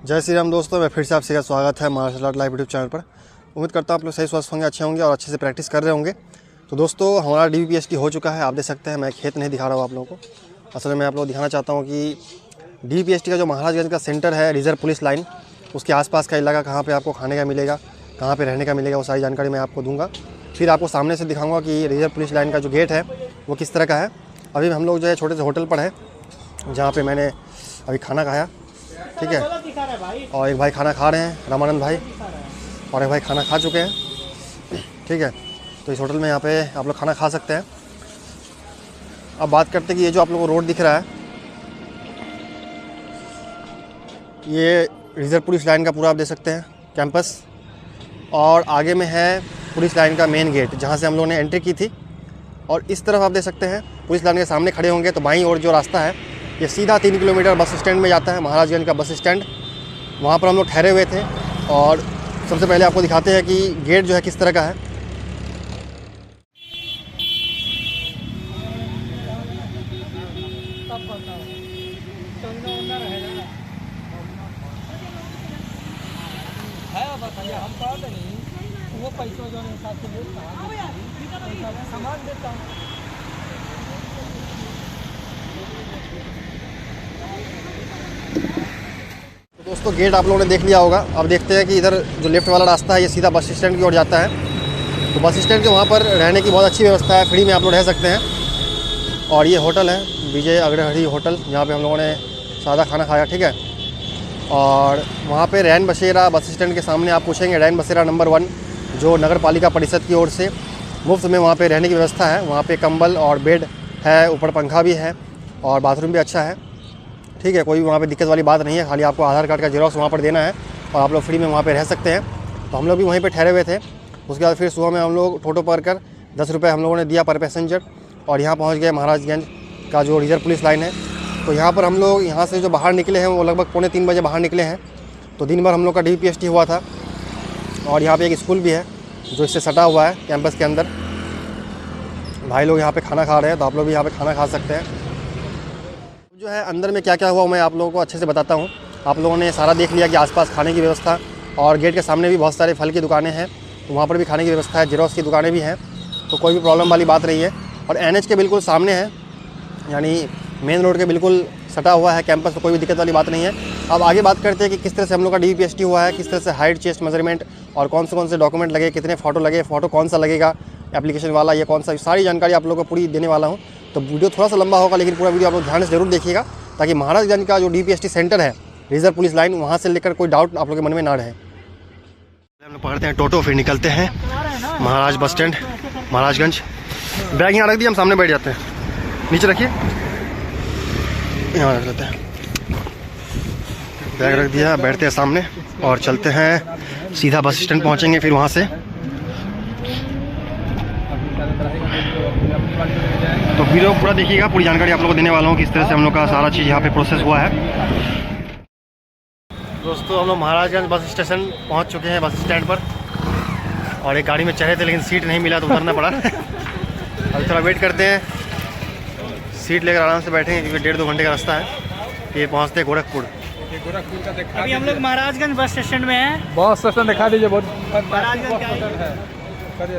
जय श्री राम दोस्तों, मैं फिर से आपसे स्वागत है martial art live YouTube channel पर। उम्मीद करता हूँ आप लोग सही स्वस्थ होंगे, अच्छे होंगे और अच्छे से प्रैक्टिस कर रहे होंगे। तो दोस्तों हमारा DVPST हो चुका है। आप देख सकते हैं, मैं खेत नहीं दिखा रहा हूँ आप लोगों को। असल में मैं आप लोग दिखाना चाहता हूँ कि DVPST का जो महाराजगंज का सेंटर है, रिजर्व पुलिस लाइन, उसके आसपास का इलाका कहाँ पर आपको खाने का मिलेगा, कहाँ पर रहने का मिलेगा, वो सारी जानकारी मैं आपको दूँगा। फिर आपको सामने से दिखाऊँगा कि रिजर्व पुलिस लाइन का जो गेट है वो किस तरह का है। अभी हम लोग जो है छोटे से होटल पर है, जहाँ पर मैंने अभी खाना खाया, ठीक है। और एक भाई खाना खा रहे हैं, रामानंद भाई, और एक भाई खाना खा चुके हैं, ठीक है। तो इस होटल में यहाँ पे आप लोग खाना खा सकते हैं। अब बात करते हैं कि ये जो आप लोगों को रोड दिख रहा है, ये रिजर्व पुलिस लाइन का पूरा आप देख सकते हैं कैंपस, और आगे में है पुलिस लाइन का मेन गेट जहाँ से हम लोगों ने एंट्री की थी। और इस तरफ आप देख सकते हैं पुलिस लाइन के सामने खड़े होंगे तो बाईं ओर जो रास्ता है ये सीधा 3 किलोमीटर बस स्टैंड में जाता है, महाराजगंज का बस स्टैंड। वहाँ पर हम लोग ठहरे हुए थे और सबसे पहले आपको दिखाते हैं कि गेट जो है किस तरह का है। तो दोस्तों गेट आप लोगों ने देख लिया होगा। अब देखते हैं कि इधर जो लेफ्ट वाला रास्ता है ये सीधा बस स्टैंड की ओर जाता है। तो बस स्टैंड के वहाँ पर रहने की बहुत अच्छी व्यवस्था है, फ्री में आप लोग रह सकते हैं। और ये होटल है विजय अग्रहरी होटल, जहाँ पे हम लोगों ने सादा खाना खाया, ठीक है। और वहाँ पे रैन बसेरा बस स्टैंड के सामने आप पूछेंगे, रैन बसेरा नंबर 1 जो नगर पालिका परिषद की ओर से मुफ्त में वहाँ पे रहने की व्यवस्था है। वहाँ पे कंबल और बेड है, ऊपर पंखा भी है और बाथरूम भी अच्छा है, ठीक है। कोई वहाँ पे दिक्कत वाली बात नहीं है। खाली आपको आधार कार्ड का जेरॉक्स वहाँ पर देना है और आप लोग फ्री में वहाँ पे रह सकते हैं। तो हम लोग भी वहीं पे ठहरे हुए थे। उसके बाद फिर सुबह में हम लोग टोटो पर कर 10 रुपये हम लोगों ने दिया पर पैसेंजर, और यहाँ पहुँच गए महाराजगंज का जो रिजर्व पुलिस लाइन है। तो यहाँ पर हम लोग यहाँ से जो बाहर निकले हैं वो लगभग 2:45 बजे बाहर निकले हैं। तो दिन भर हम लोग का DVPST हुआ था। और यहाँ पे एक स्कूल भी है जो इससे सटा हुआ है कैंपस के अंदर। भाई लोग यहाँ पे खाना खा रहे हैं, तो आप लोग भी यहाँ पे खाना खा सकते हैं। जो है अंदर में क्या क्या हुआ मैं आप लोगों को अच्छे से बताता हूँ। आप लोगों ने सारा देख लिया कि आसपास खाने की व्यवस्था, और गेट के सामने भी बहुत सारे फल की दुकानें हैं, तो वहाँ पर भी खाने की व्यवस्था है, जेरोक्स की दुकानें भी हैं, तो कोई भी प्रॉब्लम वाली बात नहीं है। और NH के बिल्कुल सामने है, यानी मेन रोड के बिल्कुल सटा हुआ है कैंपस, तो कोई भी दिक्कत वाली बात नहीं है। अब आगे बात करते हैं कि किस तरह से हम लोग का DVPST हुआ है, किस तरह से हाइट, चेस्ट मेजरमेंट और कौन से डॉक्यूमेंट लगे, कितने फ़ोटो लगे, फ़ोटो कौन सा लगेगा, एप्लीकेशन वाला ये कौन सा, सारी जानकारी आप लोगों को पूरी देने वाला हूँ। तो वीडियो थोड़ा सा लंबा होगा, लेकिन पूरा वीडियो आप लोग ध्यान से जरूर देखिएगा, ताकि महाराजगंज का जो DVPST सेंटर है रिजर्व पुलिस लाइन, वहाँ से लेकर कोई डाउट आप लोगों के मन में ना रहे। हम लोग पकड़ते हैं टोटो, फिर निकलते हैं महाराज बस स्टैंड महाराजगंज। बैग यहाँ रख दिए, हम सामने बैठ जाते हैं। नीचे रखिए, यहाँ रख लेते हैं। बैग रख दिया, बैठते हैं सामने और चलते हैं सीधा बस स्टैंड पहुँचेंगे। फिर वहाँ से तो वीडियो पूरा देखिएगा, पूरी जानकारी आप लोगों को देने वाला हूँ किस तरह से हम लोग का सारा चीज़ यहाँ पे प्रोसेस हुआ है। दोस्तों हम लोग महाराजगंज बस स्टेशन पहुँच चुके हैं, बस स्टैंड पर। और एक गाड़ी में चढ़े थे लेकिन सीट नहीं मिला तो उतरना पड़ा। अभी थोड़ा वेट करते हैं, सीट लेकर आराम से बैठेंगे क्योंकि 1.5-2 घंटे का रास्ता है। ये पहुँचते हैं गोरखपुर। अभी हम लोग महाराजगंज बस स्टेशन में हैं। बस स्टेशन दिखा दीजिए, बहुत महाराजगंज का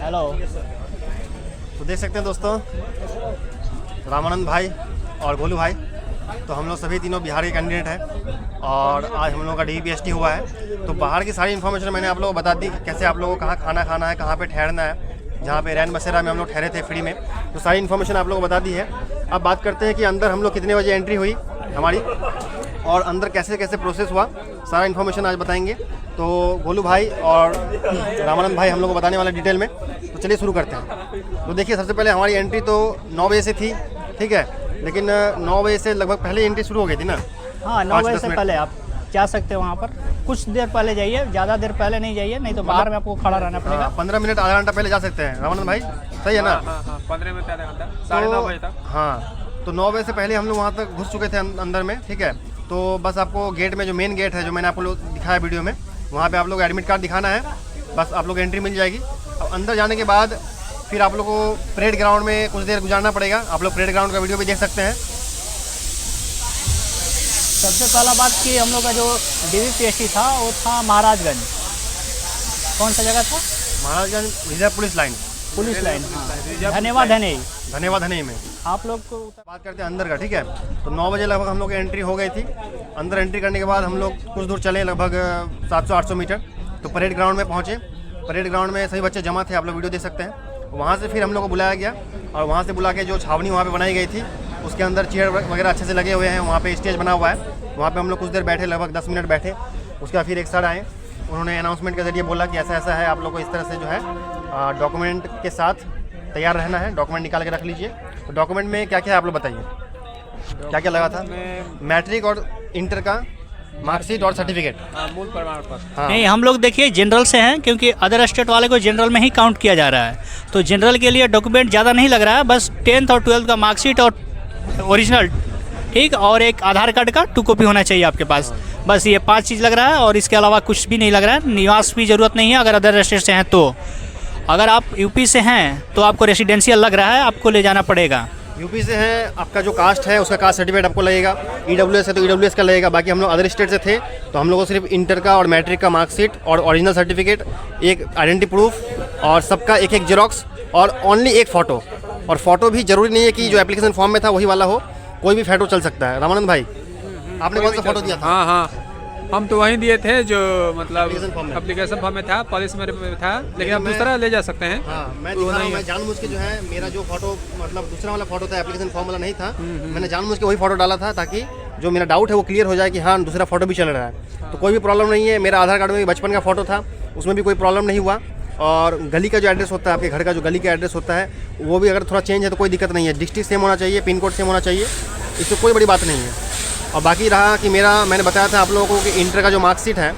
हेलो। तो देख सकते हैं दोस्तों, रामानंद भाई और गोलू भाई, तो हम लोग सभी तीनों बिहारी कैंडिडेट हैं और आज हम लोगों का DVPST हुआ है। तो बाहर की सारी इन्फॉर्मेशन मैंने आप लोगों को बता दी, कैसे आप लोगों को कहाँ खाना खाना है, कहाँ पे ठहरना है। जहाँ पे रैन बसेरा में हम लोग ठहरे थे फ्री में, तो सारी इन्फॉर्मेशन आप लोगों को बता दी है। अब बात करते हैं कि अंदर हम लोग कितने बजे एंट्री हुई हमारी, और अंदर कैसे कैसे प्रोसेस हुआ, सारा इन्फॉर्मेशन आज बताएंगे। तो गोलू भाई और रामानंद भाई हम लोग को बताने वाले डिटेल में। तो चलिए शुरू करते हैं। तो देखिए, सबसे पहले हमारी एंट्री तो 9 बजे से थी, ठीक है, लेकिन 9 बजे से लगभग पहले एंट्री शुरू हो गई थी ना। हाँ, 9 बजे से पहले आप जा सकते हो। वहाँ पर कुछ देर पहले जाइए, ज़्यादा देर पहले नहीं जाइए, नहीं तो बाहर में आपको खड़ा रहना पड़ेगा। 15 मिनट आधा घंटा पहले जा सकते हैं रामानंद भाई, सही है ना? 15 मिनट आधा घंटा, 9:30 बजे तक। हाँ, तो 9 बजे से पहले हम लोग वहाँ तक घुस चुके थे अंदर में, ठीक है। तो बस आपको गेट में जो मेन गेट है, जो मैंने आपको दिखाया वीडियो में, वहाँ पे आप लोग एडमिट कार्ड दिखाना है, बस आप लोग एंट्री मिल जाएगी। अब अंदर जाने के बाद फिर आप लोग को परेड ग्राउंड में कुछ देर गुजारना पड़ेगा। आप लोग परेड ग्राउंड का वीडियो भी देख सकते हैं। सबसे पहला बात कि हम लोग का जो DVPST था वो था महाराजगंज। कौन सा जगह था? Maharajganj reserve police line, police line. हाँ, धन्यवाद धन्यवाद। धन्यवाद धन्यवाद में आप लोग को बात करते हैं अंदर का, ठीक है। तो 9 बजे लगभग हम लोग की एंट्री हो गई थी। अंदर एंट्री करने के बाद हम लोग कुछ दूर चले, लगभग 700-800 मीटर, तो परेड ग्राउंड में पहुँचे। परेड ग्राउंड में सभी बच्चे जमा थे, आप लोग वीडियो देख सकते हैं। वहाँ से फिर हम लोग को बुलाया गया और वहाँ से बुला के जो छावनी वहाँ पे बनाई गई थी उसके अंदर चेयर वगैरह अच्छे से लगे हुए हैं। वहाँ पे स्टेज बना हुआ है, वहाँ पे हम लोग कुछ देर बैठे, लगभग 10 मिनट बैठे। उसके बाद फिर एक सर आए, उन्होंने अनाउंसमेंट के जरिए बोला कि ऐसा ऐसा है, आप लोग को इस तरह से जो है डॉक्यूमेंट के साथ तैयार रहना है, डॉक्यूमेंट निकाल के रख लीजिए। तो डॉक्यूमेंट में क्या क्या है आप लोग बताइए, क्या क्या लगा था? मैट्रिक और इंटर का मार्कशीट और सर्टिफिकेट, मूल प्रमाण पत्र। नहीं, हम लोग देखिए जनरल से हैं, क्योंकि अदर स्टेट वाले को जनरल में ही काउंट किया जा रहा है। तो जनरल के लिए डॉक्यूमेंट ज़्यादा नहीं लग रहा है, बस 10th और 12th का मार्कशीट और ओरिजिनल, ठीक, और एक आधार कार्ड का 2 कॉपी होना चाहिए आपके पास। बस ये 5 चीज़ लग रहा है और इसके अलावा कुछ भी नहीं लग रहा है। निवास भी ज़रूरत नहीं है अगर अदर स्टेट से हैं तो। अगर आप यूपी से हैं तो आपको रेसिडेंशियल लग रहा है, आपको ले जाना पड़ेगा। यूपी से हैं, आपका जो कास्ट है उसका कास्ट सर्टिफिकेट आपको लगेगा। EWS है तो EWS का लगेगा। बाकी हम लोग अदर स्टेट से थे तो हम लोगों को सिर्फ इंटर का और मैट्रिक का मार्कशीट और ओरिजिनल सर्टिफिकेट, एक आइडेंटिटी प्रूफ और सबका एक एक जेरोक्स और ओनली एक फ़ोटो। और फोटो भी जरूरी नहीं है कि जो एप्लीकेशन फॉर्म में था वही वाला हो, कोई भी फोटो चल सकता है। रामानंद भाई, आपने कौन सा फोटो दिया था? हाँ हाँ, हम तो वहीं दिए थे जो मतलब एप्लीकेशन एप्लीकेशन फॉर्म में था, पॉलिसी में था, लेकिन आप दूसरा ले जा सकते हैं। हाँ, मैं जानबूझ के जो है मेरा जो फोटो मतलब दूसरा वाला फोटो था, एप्लीकेशन फॉर्म वाला नहीं था, मैंने जानबूझ के वही फोटो डाला था ताकि जो मेरा डाउट है वो क्लियर हो जाए कि हाँ दूसरा फोटो भी चल रहा है। तो कोई भी प्रॉब्लम नहीं है। मेरा आधार कार्ड में भी बचपन का फोटो था, उसमें भी कोई प्रॉब्लम नहीं हुआ। और गली का जो एड्रेस होता है, आपके घर का जो गली का एड्रेस होता है, वो भी अगर थोड़ा चेंज है तो कोई दिक्कत नहीं है। डिस्ट्रिक्ट सेम होना चाहिए, पिन कोड सेम होना चाहिए, इससे कोई बड़ी बात नहीं है। और बाकी रहा कि मैंने बताया था आप लोगों को कि इंटर का जो मार्कशीट है,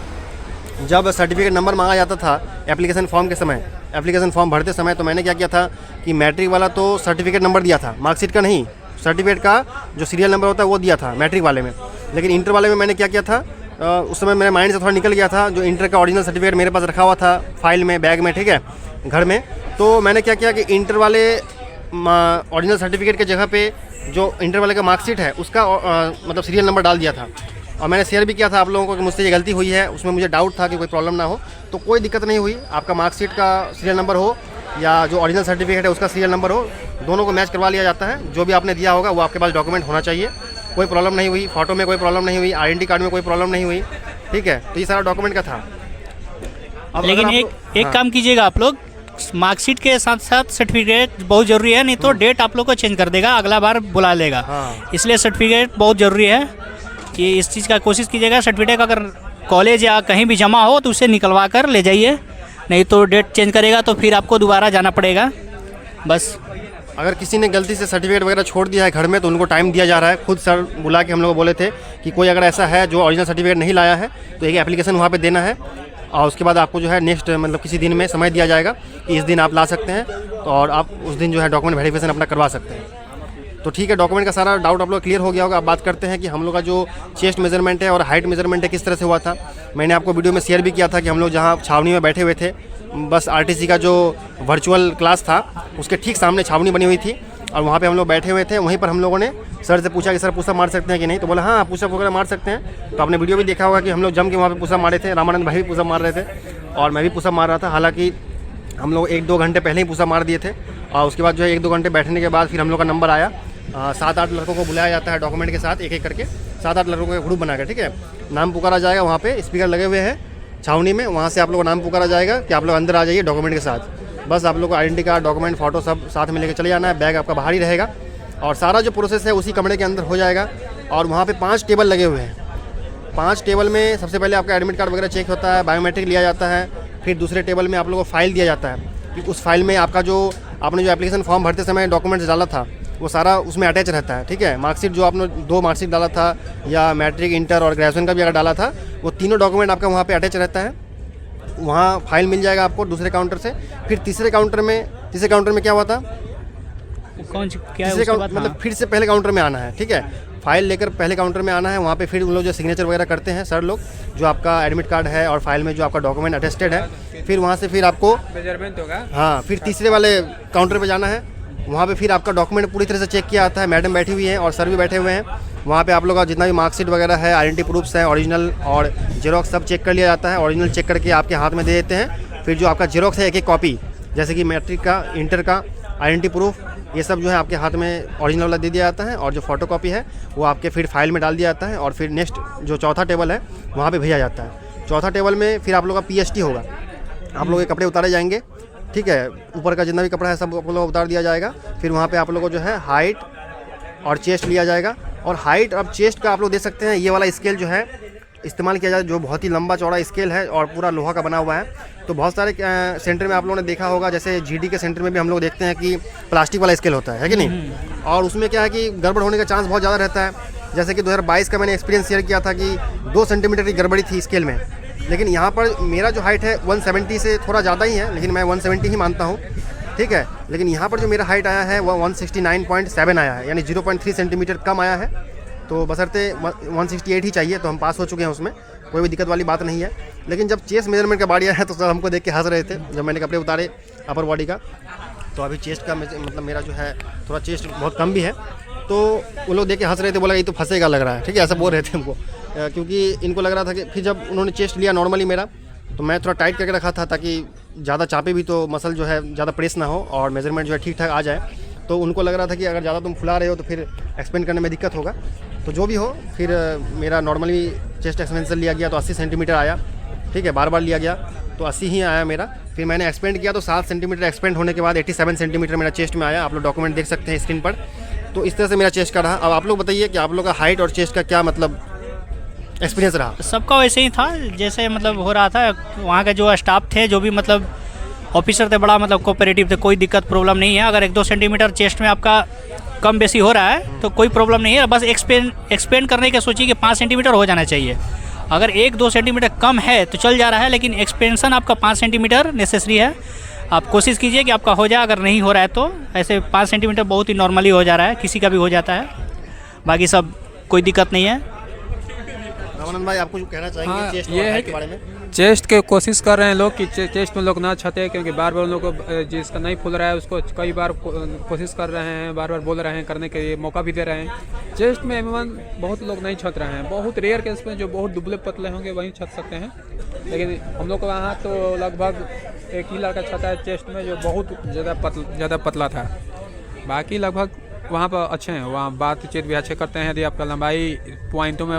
जब सर्टिफिकेट नंबर मांगा जाता था एप्लीकेशन फॉर्म के समय, एप्लीकेशन फॉर्म भरते समय, तो मैंने क्या किया था कि मैट्रिक वाला तो सर्टिफिकेट नंबर दिया था, मार्कशीट का नहीं। सर्टिफिकेट का जो सीरियल नंबर होता है वो दिया था मैट्रिक वाले में। लेकिन इंटर वाले में मैंने क्या किया था, उस समय मेरे माइंड से थोड़ा निकल गया था। जो इंटर का ओरिजिनल सर्टिफिकेट मेरे पास रखा हुआ था फाइल में, बैग में, ठीक है, घर में। तो मैंने क्या किया कि इंटर वाले ओरिजिनल सर्टिफिकेट के जगह पे जो इंटर वाले का मार्कशीट है उसका मतलब सीरियल नंबर डाल दिया था। और मैंने शेयर भी किया था आप लोगों को कि मुझसे ये गलती हुई है। उसमें मुझे डाउट था कि कोई प्रॉब्लम ना हो, तो कोई दिक्कत नहीं हुई। आपका मार्कशीट का सीरियल नंबर हो या जो ओरिजिनल सर्टिफिकेट है उसका सीरियल नंबर हो, दोनों को मैच करवा लिया जाता है। जो भी आपने दिया होगा वो आपके पास डॉक्यूमेंट होना चाहिए। कोई प्रॉब्लम नहीं हुई, फोटो में कोई प्रॉब्लम नहीं हुई, आइडेंटिटी कार्ड में कोई प्रॉब्लम नहीं हुई, ठीक है। तो ये सारा डॉक्यूमेंट का था। अब लेकिन एक काम कीजिएगा आप लोग, मार्कशीट के साथ साथ सर्टिफिकेट बहुत ज़रूरी है, नहीं तो डेट आप लोग को चेंज कर देगा, अगला बार बुला लेगा। इसलिए सर्टिफिकेट बहुत ज़रूरी है कि इस चीज़ का कोशिश कीजिएगा। सर्टिफिकेट अगर कॉलेज या कहीं भी जमा हो तो उसे निकलवा कर ले जाइए, नहीं तो डेट चेंज करेगा तो फिर आपको दोबारा जाना पड़ेगा। बस अगर किसी ने गलती से सर्टिफिकेट वगैरह छोड़ दिया है घर में तो उनको टाइम दिया जा रहा है। खुद सर बुला के हम लोग को बोले थे कि कोई अगर ऐसा है जो ओरिजिनल सर्टिफिकेट नहीं लाया है तो एक एप्लीकेशन वहाँ पे देना है और उसके बाद आपको जो है नेक्स्ट मतलब किसी दिन में समय दिया जाएगा कि इस दिन आप ला सकते हैं, तो और आप उस दिन जो है डॉक्यूमेंट वेरिफिकेशन अपना करवा सकते हैं। तो ठीक है, डॉक्यूमेंट का सारा डाउट आप लोग क्लियर हो गया होगा। अब बात करते हैं कि हम लोग का जो चेस्ट मेजरमेंट है और हाइट मेजरमेंट है किस तरह से हुआ था। मैंने आपको वीडियो में शेयर भी किया था कि हम लोग जहाँ छावनी में बैठे हुए थे, बस RTC का जो वर्चुअल क्लास था उसके ठीक सामने छावनी बनी हुई थी और वहाँ पे हम लोग बैठे हुए थे। वहीं पर हम लोगों ने सर से पूछा कि सर पुशअप मार सकते हैं कि नहीं, तो बोला हाँ पुशअप वगैरह मार सकते हैं। तो आपने वीडियो भी देखा होगा कि हम लोग जम के वहाँ पे पुशअप मारे थे। रामानंद भाई भी पुशअप मार रहे थे और मैं भी पुशअप मार रहा था। हालांकि हम लोग 1-2 घंटे पहले ही पुशअप मार दिए थे और उसके बाद जो है 1-2 घंटे बैठने के बाद फिर हम लोग का नंबर आया। 7-8 लड़कों को बुलाया जाता है डॉक्यूमेंट के साथ, एक एक करके 7-8 लड़कों का ग्रुप बना के, ठीक है। नाम पुकारा जाएगा, वहाँ पे स्पीकर लगे हुए हैं छावनी में, वहाँ से आप लोग को नाम पुकारा जाएगा कि आप लोग अंदर आ जाइए डॉक्यूमेंट के साथ। बस आप लोग को आइडेंटिटी कार्ड, डॉक्यूमेंट, फोटो सब साथ में लेकर चले जाना है। बैग आपका बाहर ही रहेगा और सारा जो प्रोसेस है उसी कमरे के अंदर हो जाएगा। और वहाँ पे 5 टेबल लगे हुए हैं। 5 टेबल में सबसे पहले आपका एडमिट कार्ड वगैरह चेक होता है, बायोमेट्रिक लिया जाता है। फिर दूसरे टेबल में आप लोगों को फाइल दिया जाता है कि उस फाइल में आपका जो आपने जो एप्लीकेशन फॉर्म भरते समय डॉक्यूमेंट्स डाला था वो सारा उसमें अटैच रहता है, ठीक है। मार्कशीट जो आपने 2 मार्कशीट डाला था या मैट्रिक, इंटर और ग्रेजुएशन का भी अगर डाला था, वो तीनों डॉक्यूमेंट आपका वहाँ पे अटैच रहता है। वहाँ फाइल मिल जाएगा आपको दूसरे काउंटर से। फिर तीसरे काउंटर में क्या हुआ था, कौन क्या है तीसरे उसके काउंटर बाद? मतलब फिर से पहले काउंटर में आना है, ठीक है। फाइल लेकर पहले काउंटर में आना है। वहाँ पे फिर उन लोग जो सिग्नेचर वगैरह करते हैं सर लोग, जो आपका एडमिट कार्ड है और फाइल में जो आपका डॉक्यूमेंट अटेस्टेड है, फिर वहाँ से फिर आपको मेजरमेंट होगा। हाँ फिर तीसरे वाले काउंटर पे जाना है। वहाँ पे फिर आपका डॉक्यूमेंट पूरी तरह से चेक किया जाता है। मैडम बैठी हुई हैं और सर भी बैठे हुए हैं वहाँ पे आप लोग का जितना भी मार्कशीट वगैरह है, आइडेंटिटी प्रूफ्स हैं, ओरिजिनल और जेरोक्स सब चेक कर लिया जाता है। ओरिजिनल चेक करके आपके हाथ में दे देते हैं। फिर जो आपका जेरोक्स है एक एक कॉपी, जैसे कि मैट्रिक का, इंटर का, आइडेंटिटी प्रूफ, ये सब जो है आपके हाथ में ओरिजिनल वाला दे दिया जाता है। और जो फोटो कॉपी है वो आपके फिर फाइल में डाल दिया जाता है। और फिर नेक्स्ट जो चौथा टेबल है वहाँ पे भेजा जाता है। चौथा टेबल में फिर आप लोग का PST होगा। आप लोग के कपड़े उतारे जाएंगे, ठीक है, ऊपर का जितना भी कपड़ा है सब आप लोग उतार दिया जाएगा। फिर वहाँ पे आप लोगों को जो है हाइट और चेस्ट लिया जाएगा। और हाइट और चेस्ट का आप लोग देख सकते हैं, ये वाला स्केल जो है इस्तेमाल किया जाए, जो बहुत ही लंबा चौड़ा स्केल है और पूरा लोहा का बना हुआ है। तो बहुत सारे सेंटर में आप लोगों ने देखा होगा, जैसे GD के सेंटर में भी हम लोग देखते हैं कि प्लास्टिक वाला स्केल होता है कि नहीं। और उसमें क्या है कि गड़बड़ होने का चांस बहुत ज़्यादा रहता है। जैसे कि 2022 का मैंने एक्सपीरियंस शेयर किया था कि 2 सेंटीमीटर की गड़बड़ी थी स्केल में। लेकिन यहाँ पर मेरा जो हाइट है 170 से थोड़ा ज़्यादा ही है, लेकिन मैं 170 ही मानता हूँ, ठीक है। लेकिन यहाँ पर जो मेरा हाइट आया है वह 169.7 आया है, यानी 0.3 सेंटीमीटर कम आया है। तो बशर्ते 168 ही चाहिए, तो हम पास हो चुके हैं, उसमें कोई भी दिक्कत वाली बात नहीं है। लेकिन जब चेस्ट मेजरमेंट का बारी आया है तो सब हमको देख के हंस रहे थे जब मैंने कपड़े उतारे अपर बॉडी का। तो अभी चेस्ट का मतलब मेरा जो है थोड़ा चेस्ट बहुत कम भी है। तो वो लोग देख के हंस रहे थे, बोला ये तो फंसेगा लग रहा है, ठीक है, ऐसा बोल रहे थे हमको। क्योंकि इनको लग रहा था कि फिर जब उन्होंने चेस्ट लिया नॉर्मली मेरा, तो मैं थोड़ा टाइट करके रखा था ताकि ज़्यादा चापे भी तो मसल जो है ज़्यादा प्रेस ना हो और मेजरमेंट जो है ठीक ठाक आ जाए। तो उनको लग रहा था कि अगर ज़्यादा तुम फुला रहे हो तो फिर एक्सपेंड करने में दिक्कत होगा। तो जो भी हो, फिर मेरा नॉर्मली चेस्ट एक्सपेंशन लिया गया तो 80 सेंटीमीटर आया, ठीक है, बार बार लिया गया तो 80 ही आया मेरा। फिर मैंने एक्सपेंड किया तो 7 सेंटीमीटर एक्सपेंड होने के बाद 87 सेंटीमीटर मेरा चेस्ट में आया। आप लोग डॉक्यूमेंट देख सकते हैं स्क्रीन पर। तो इस तरह से मेरा चेस्ट का रहा। अब आप लोग बताइए कि आप लोग का हाइट और चेस्ट का क्या मतलब एक्सपीरियंस रहा। सबका वैसे ही था जैसे मतलब हो रहा था। वहाँ के जो स्टाफ थे, जो भी मतलब ऑफिसर थे, बड़ा मतलब कोऑपरेटिव थे, कोई दिक्कत प्रॉब्लम नहीं है। अगर 1-2 सेंटीमीटर चेस्ट में आपका कम बेसी हो रहा है तो कोई प्रॉब्लम नहीं है। बस एक्सपेंड करने का सोचिए कि 5 सेंटीमीटर हो जाना चाहिए। अगर 1-2 सेंटीमीटर कम है तो चल जा रहा है, लेकिन एक्सपेंशन आपका 5 सेंटीमीटर नेसेसरी है। आप कोशिश कीजिए कि आपका हो जाए। अगर नहीं हो रहा है तो ऐसे 5 सेंटीमीटर बहुत ही नॉर्मली हो जा रहा है, किसी का भी हो जाता है, बाकी सब कोई दिक्कत नहीं है। रामानंद भाई, आपको जो कहना चाहेंगे हाँ, चेस्ट ये और है हाइट कि के बारे में? चेस्ट के कोशिश कर रहे हैं लोग कि चेस्ट में लोग ना छते, क्योंकि बार बार उन लोग को जिसका नहीं फूल रहा है उसको कई बार कोशिश कर रहे हैं, बार बार बोल रहे हैं, करने के लिए मौका भी दे रहे हैं। चेस्ट में एवं बहुत लोग नहीं छत रहे हैं। बहुत रेयर केस में जो बहुत दुबले पतले होंगे वहीं छत सकते हैं। लेकिन हम लोग को वहाँ तो लगभग एक ही लड़का छता है चेस्ट में जो बहुत ज़्यादा पतला था। बाकी लगभग वहाँ पर अच्छे हैं, वहाँ बातचीत भी अच्छे करते हैं। यदि आपका लंबाई पॉइंटों में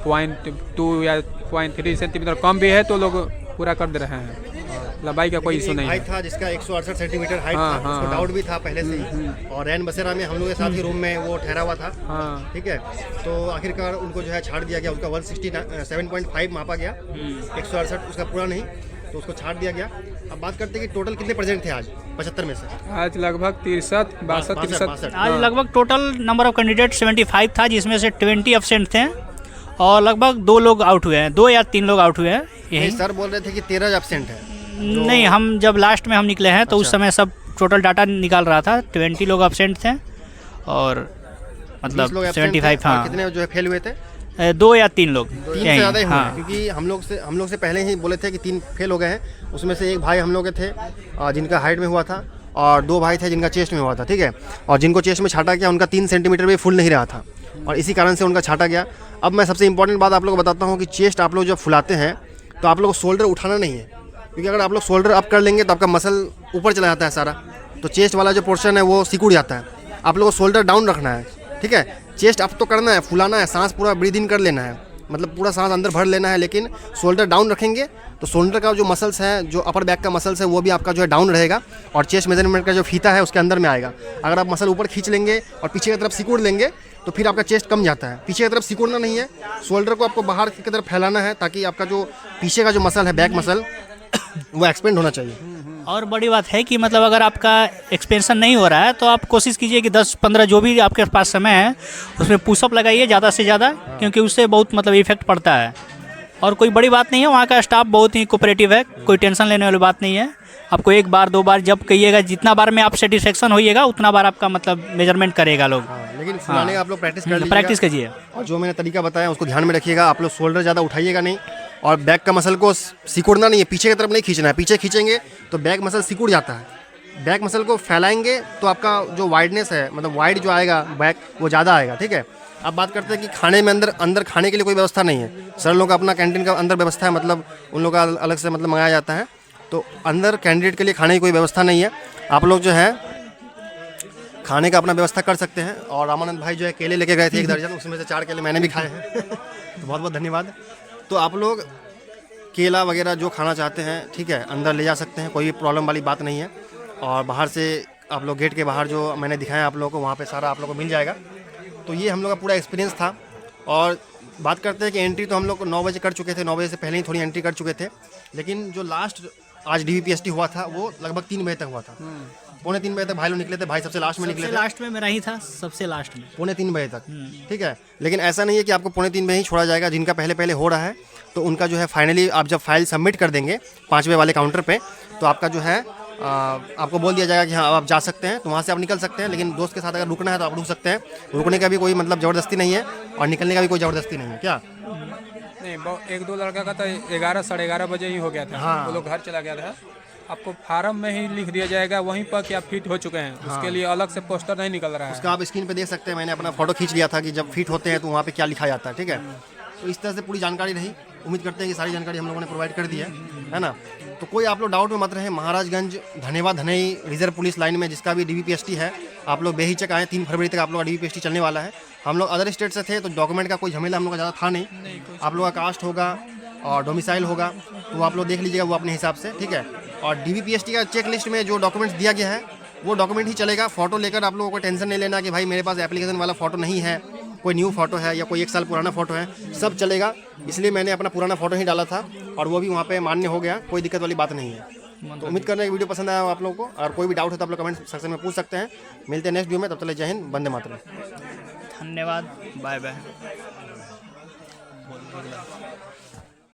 0.2 या 0.3 सेंटीमीटर कम भी है तो लोग पूरा कर दे रहे हैं। लंबाई का कोई इशू नहीं है। हाइट था जिसका 168 सेंटीमीटर हाइट हाँ, था, हाँ, उसको हाँ। डाउट भी था पहले से ही। और रैन बसेरा में हम लोग के साथ ही रूम में वो ठहरा हुआ था, हाँ, ठीक है। तो आखिरकार उनको जो है छाड़ दिया गया। उसका 167.5 मापा गया, 168 उसका पूरा नहीं, तो उसको छाड़ दिया गया। अब बात करते हैं कि टोटल कितने प्रेजेंट थे आज 75 में से? आज लगभग 63 आज लगभग टोटल नंबर ऑफ कैंडिडेट 75 था, जिसमें से 20 एब्सेंट थे और लगभग 2 लोग आउट हुए हैं, 2 या 3 लोग आउट हुए हैं। नहीं, सर बोल रहे थे कि 13 एब्सेंट है। नहीं, हम जब लास्ट में हम निकले हैं तो उस समय सब टोटल डाटा निकाल रहा था। 20 लोग एब्सेंट थे और 20 मतलब लोग absent 75, थे। और हाँ, कितने जो है फेल हुए थे? 2 या 3 लोग 3 से यहीं, ज़्यादा ही हुए, हाँ। क्योंकि हम लोग से पहले ही बोले थे कि 3 फेल हो गए हैं। उसमें से एक भाई हम लोग के थे जिनका हाइट में हुआ था, और 2 भाई थे जिनका चेस्ट में हुआ था, ठीक है। और जिनको चेस्ट में छाटा गया उनका 3 सेंटीमीटर भी फुल नहीं रहा था, और इसी कारण से उनका छाटा गया। अब मैं सबसे इंपॉर्टेंट बात आप लोग को बताता हूँ कि चेस्ट आप लोग जब फुलाते हैं तो आप लोग को शोल्डर उठाना नहीं है, क्योंकि अगर आप लोग शोल्डर अप कर लेंगे तो आपका मसल ऊपर चला जाता है सारा, तो चेस्ट वाला जो पोर्शन है वो सिकुड़ जाता है। आप लोग को शोल्डर डाउन रखना है, ठीक है। चेस्ट अप तो करना है, फुलाना है, सांस पूरा ब्रीद इन कर लेना है, मतलब पूरा सांस अंदर भर लेना है, लेकिन शोल्डर डाउन रखेंगे तो शोल्डर का जो मसल्स है, जो अपर बैक का मसल्स है, वो भी आपका जो है डाउन रहेगा, और चेस्ट मेजरमेंट का जो फीता है उसके अंदर में आएगा। अगर आप मसल ऊपर खींच लेंगे और पीछे की तरफ सिकुड़ लेंगे तो फिर आपका चेस्ट कम जाता है। पीछे की तरफ सिकुड़ना नहीं है, शोल्डर को आपको बाहर की तरफ फैलाना है, ताकि आपका जो पीछे का जो मसल है, बैक मसल, वो एक्सपेंड होना चाहिए। और बड़ी बात है कि मतलब अगर आपका एक्सपेंशन नहीं हो रहा है तो आप कोशिश कीजिए कि 10-15 जो भी आपके पास समय है उसमें पुशअप लगाइए ज़्यादा से ज़्यादा, क्योंकि उससे बहुत मतलब इफेक्ट पड़ता है। और कोई बड़ी बात नहीं है, वहाँ का स्टाफ बहुत ही कोऑपरेटिव है, कोई टेंशन लेने वाली बात नहीं है। आपको 1 बार 2 बार जब कहिएगा, जितना बार में आप सेटिस्फेक्शन होइएगा उतना बार आपका मतलब मेजरमेंट करेगा लोग। लेकिन फुलाने का आप लोग प्रैक्टिस कर लीजिएगा। प्रैक्टिस कीजिए, और जो मैंने तरीका बताया उसको ध्यान में रखिएगा। आप लोग शोल्डर ज़्यादा उठाइएगा नहीं, और बैक का मसल को सिकुड़ना नहीं है, पीछे की तरफ नहीं खींचना है। पीछे खींचेंगे तो बैक मसल सिकुड़ जाता है। बैक मसल को फैलाएंगे तो आपका जो वाइडनेस है, मतलब वाइड जो आएगा बैक, वो ज़्यादा आएगा, ठीक है। अब बात करते हैं कि खाने में अंदर खाने के लिए कोई व्यवस्था नहीं है। सर लोगों का अपना कैंटीन का अंदर व्यवस्था है, मतलब उन लोगों का अलग से मतलब मंगाया जाता है। तो अंदर कैंडिडेट के लिए खाने की कोई व्यवस्था नहीं है। आप लोग जो है खाने का अपना व्यवस्था कर सकते हैं। और रामानंद भाई जो है केले लेके गए थे 1 दर्जन, उसमें से 4 केले मैंने भी खाए हैं तो बहुत बहुत धन्यवाद। तो आप लोग केला वगैरह जो खाना चाहते हैं, ठीक है, अंदर ले जा सकते हैं, कोई भी प्रॉब्लम वाली बात नहीं है। और बाहर से आप लोग गेट के बाहर जो मैंने दिखाया आप लोगों को, वहाँ पे सारा आप लोगों को मिल जाएगा। तो ये हम लोग का पूरा एक्सपीरियंस था। और बात करते हैं कि एंट्री तो हम लोग 9 बजे कर चुके थे, 9 बजे से पहले ही थोड़ी एंट्री कर चुके थे। लेकिन जो लास्ट आज DVPST हुआ था वो लगभग 3 बजे तक हुआ था। पौने 3 बजे तक भाई लोग निकले थे, भाई सबसे लास्ट में निकले थे। लास्ट में मेरा ही था, सबसे लास्ट में पौने 3 बजे तक, ठीक है। लेकिन ऐसा नहीं है कि आपको पौने 3 बजे ही छोड़ा जाएगा। जिनका पहले पहले हो रहा है तो उनका जो है फाइनली आप जब फाइल सबमिट कर देंगे 5 बजे वाले काउंटर पे, तो आपका जो है आपको बोल दिया जाएगा कि हाँ आप जा सकते हैं, तो वहाँ से आप निकल सकते हैं। लेकिन दोस्त के साथ अगर रुकना है तो आप रुक सकते हैं, रुकने का भी कोई मतलब ज़बरदस्ती नहीं है और निकलने का भी कोई ज़बरदस्ती नहीं है। क्या नहीं, 1-2 लड़का का तो 11 साढ़े 11 बजे ही हो गया था। हाँ। वो लोग घर चला गया था। आपको फार्म में ही लिख दिया जाएगा वहीं पर कि आप फिट हो चुके हैं। उसके लिए अलग से पोस्टर नहीं निकल रहा है। उसका आप स्क्रीन पे देख सकते हैं, मैंने अपना फोटो खींच लिया था कि जब फिट होते हैं तो वहाँ पे क्या लिखा जाता है, ठीक है। तो इस तरह से पूरी जानकारी रही। उम्मीद करते हैं कि सारी जानकारी हम लोगों ने प्रोवाइड कर दी है ना। तो कोई आप लोग डाउट में मत रहे। महाराजगंज धन्यवाद धनई रिजर्व पुलिस लाइन में जिसका भी DVPST है, आप लोग बेहिचक आए। 3 फरवरी तक आप लोग का DVPST चलने वाला है। हम लोग अदर स्टेट से थे तो डॉक्यूमेंट का कोई झमेला हम लोग का ज़्यादा था नहीं। आप लोग का कास्ट होगा और डोमिसाइल होगा तो आप लोग देख लीजिएगा वो अपने हिसाब से, ठीक है। और DVPST का चेक लिस्ट में जो डॉक्यूमेंट्स दिया गया है वो डॉक्यूमेंट ही चलेगा। फ़ोटो लेकर आप लोगों को टेंशन नहीं लेना कि भाई मेरे पास एप्लीकेशन वाला फ़ोटो नहीं है, कोई न्यू फ़ोटो है या कोई 1 साल पुराना फ़ोटो है, सब चलेगा। इसलिए मैंने अपना पुराना फ़ोटो ही डाला था और वो भी वहाँ पे मान्य हो गया, कोई दिक्कत वाली बात नहीं है। तो उम्मीद कर रहे हैं वीडियो पसंद आया आप लोगों को। और कोई भी डाउट हो तो आप लोग कमेंट सेक्शन में पूछ सकते हैं। मिलते हैं नेक्स्ट वीडियो में, तब तक जय हिंद, वंदे मातरम। धन्यवाद, बाय बाय।